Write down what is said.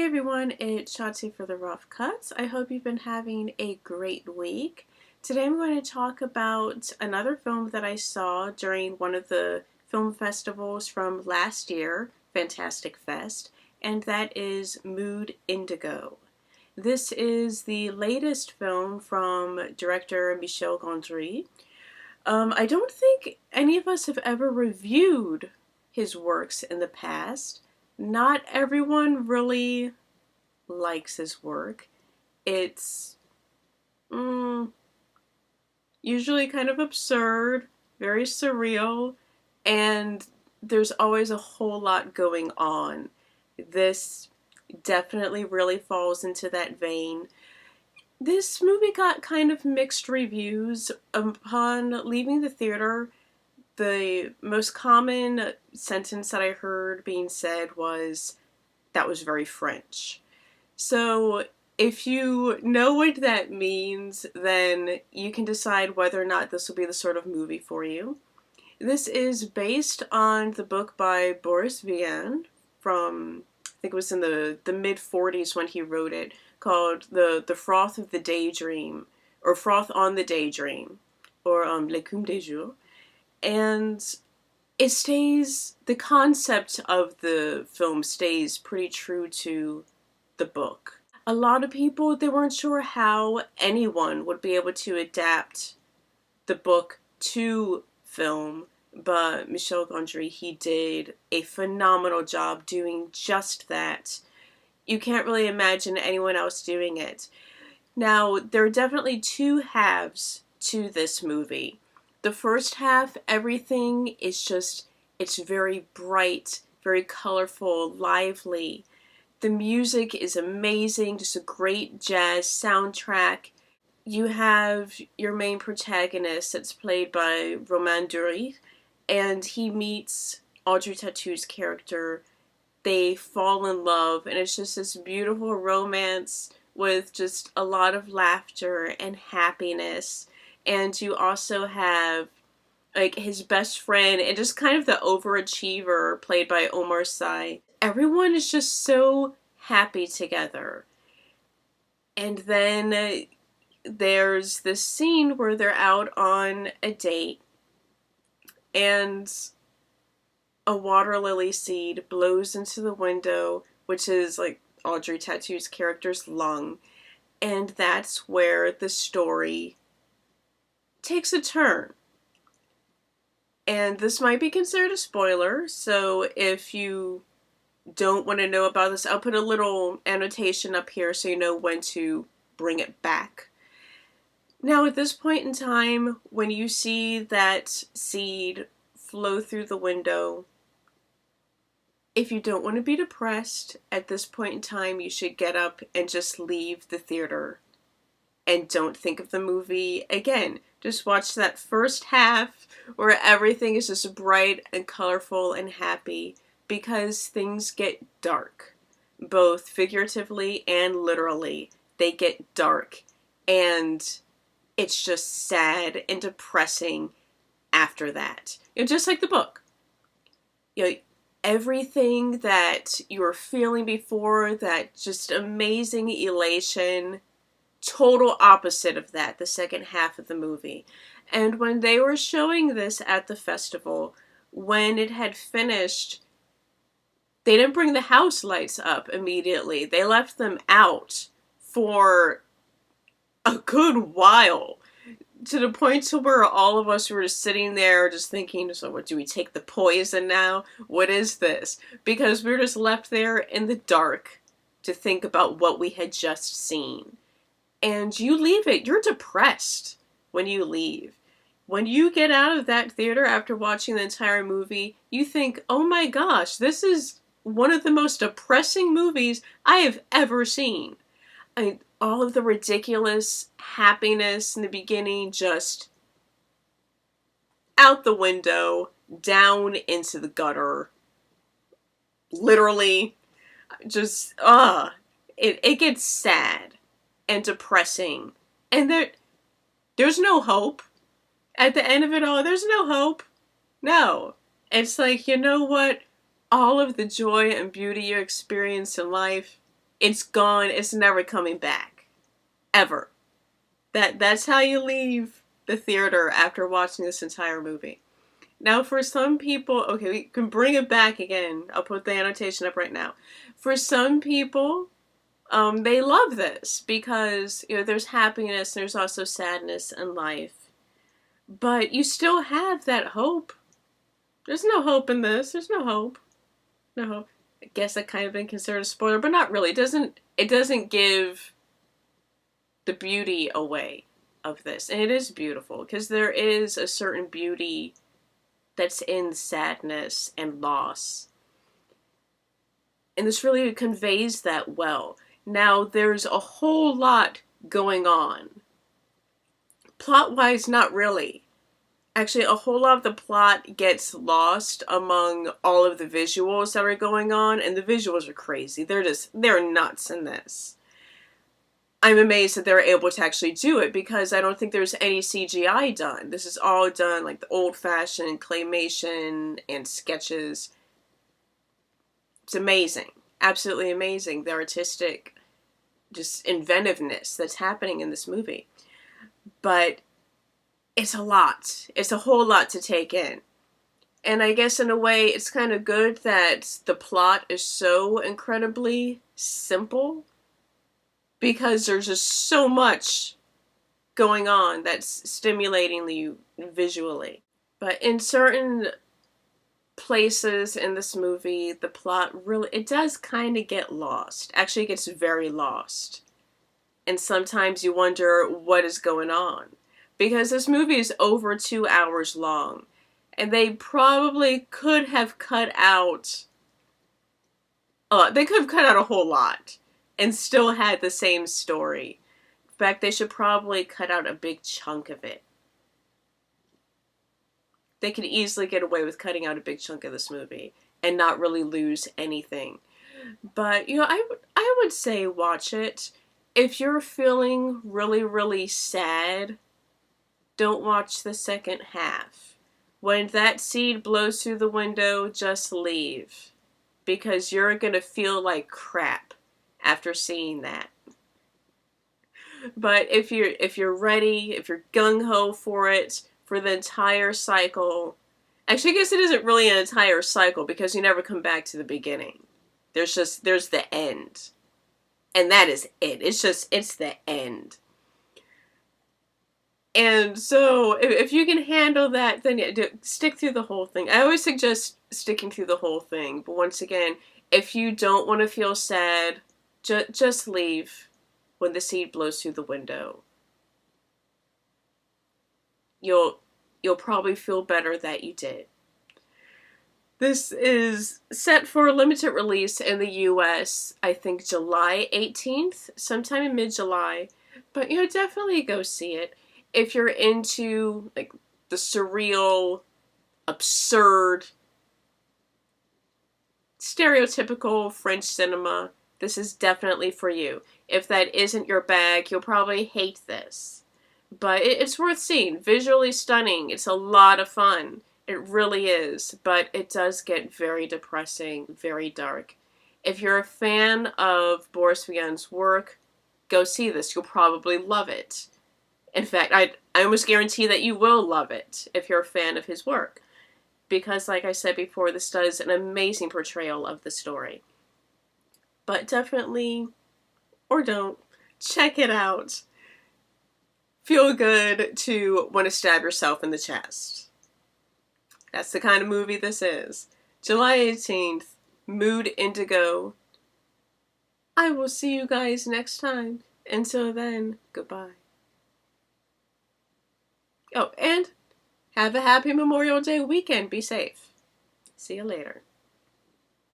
everyone, it's Tautou for the Rough Cuts. I hope you've been having a great week. Today I'm going to talk about another film that I saw during one of the film festivals from last year, Fantastic Fest, and that is Mood Indigo. This is the latest film from director Michel Gondry. I don't think any of us have ever reviewed his works in the past. Not everyone really likes his work. It's usually kind of absurd, very surreal, and there's always a whole lot going on. This definitely really falls into that vein. This movie got kind of mixed reviews. Upon leaving the theater, the most common sentence that I heard being said was, "That was very French." So if you know what that means, then you can decide whether or not this will be the sort of movie for you. This is based on the book by Boris Vian from, I think it was in the mid-40s when he wrote it, called The Froth of the Daydream, or Froth on the Daydream, or L'écume des jours. And it stays, the concept of the film stays pretty true to the book. A lot of people, they weren't sure how anyone would be able to adapt the book to film, but Michel Gondry, he did a phenomenal job doing just that. You can't really imagine anyone else doing it. Now, there are definitely two halves to this movie. The first half, everything is just, it's very bright, very colorful, lively. The music is amazing, just a great jazz soundtrack. You have your main protagonist that's played by Romain Duris, and he meets Audrey Tautou's character. They fall in love, and it's just this beautiful romance with just a lot of laughter and happiness. And you also have like his best friend and just kind of the overachiever played by Omar. Everyone is just so happy together. And then there's this scene where they're out on a date and a water lily seed blows into the window, which is like Audrey Tautou's character's lung. And that's where the story takes a turn. And this might be considered a spoiler, so if you don't want to know about this, I'll put a little annotation up here so you know when to bring it back. Now, at this point in time, when you see that seed flow through the window, if you don't want to be depressed at this point in time, you should get up and just leave the theater and don't think of the movie again. Just watch that first half where everything is just bright and colorful and happy, because things get dark, both figuratively and literally. They get dark, and it's just sad and depressing after that. Just like the book. Everything that you were feeling before, that just amazing elation, total opposite of that, the second half of the movie. And when they were showing this at the festival, when it had finished, they didn't bring the house lights up immediately. They left them out for a good while, to the point to where all of us were just sitting there just thinking, so what, do we take the poison now? What is this? Because we were just left there in the dark to think about what we had just seen. And you leave it, you're depressed when you leave. When you get out of that theater after watching the entire movie, you think, oh my gosh, this is one of the most depressing movies I have ever seen. I mean, all of the ridiculous happiness in the beginning just out the window, down into the gutter. Literally, just, it gets sad and depressing. And there's no hope. At the end of it all, there's no hope. No. It's like, you know what? All of the joy and beauty you experience in life, It's gone. It's never coming back. Ever. That's how you leave the theater after watching this entire movie. Now, for some people, okay, we can bring it back again. I'll put the annotation up right now. For some people, they love this because, you know, there's happiness, there's also sadness in life. But you still have that hope. There's no hope in this. There's no hope. No hope. I guess that kind of been considered a spoiler, but not really. It doesn't give the beauty away of this. And it is beautiful because there is a certain beauty that's in sadness and loss. And this really conveys that well. Now, there's a whole lot going on. Plot-wise, not really. Actually, a whole lot of the plot gets lost among all of the visuals that are going on, and the visuals are crazy. They're nuts in this. I'm amazed that they're able to actually do it because I don't think there's any CGI done. This is all done like the old-fashioned claymation and sketches. It's amazing. Absolutely amazing. The artistic, just inventiveness that's happening in this movie. But it's a lot. It's a whole lot to take in. And I guess in a way, it's kind of good that the plot is so incredibly simple because there's just so much going on that's stimulating you visually. But in certain places in this movie, the plot really, it does kind of get lost. Actually, it gets very lost. And sometimes you wonder what is going on. Because this movie is over 2 hours long. And they probably could have cut out a whole lot and still had the same story. In fact, they should probably cut out a big chunk of it. They could easily get away with cutting out a big chunk of this movie and not really lose anything. But, you know, I would say watch it. If you're feeling really, really sad, don't watch the second half. When that seed blows through the window, just leave. Because you're going to feel like crap after seeing that. But if you're ready, if you're gung-ho for it, for the entire cycle, actually I guess it isn't really an entire cycle because you never come back to the beginning. There's the end. And that is it. It's the end. And so, if you can handle that, then yeah, stick through the whole thing. I always suggest sticking through the whole thing. But once again, if you don't want to feel sad, just leave when the seed blows through the window. You'll probably feel better that you did. This is set for a limited release in the US, I think July 18th, sometime in mid-July. But, you know, definitely go see it. If you're into, like, the surreal, absurd, stereotypical French cinema, this is definitely for you. If that isn't your bag, you'll probably hate this. But it's worth seeing. Visually stunning. It's a lot of fun. It really is. But it does get very depressing, very dark. If you're a fan of Boris Vian's work, go see this. You'll probably love it. In fact, I almost guarantee that you will love it if you're a fan of his work. Because, like I said before, this does an amazing portrayal of the story. But definitely, or don't, check it out. Feel good to want to stab yourself in the chest. That's the kind of movie this is. July 18th, Mood Indigo. I will see you guys next time. Until then, goodbye. Oh, and have a happy Memorial Day weekend. Be safe. See you later.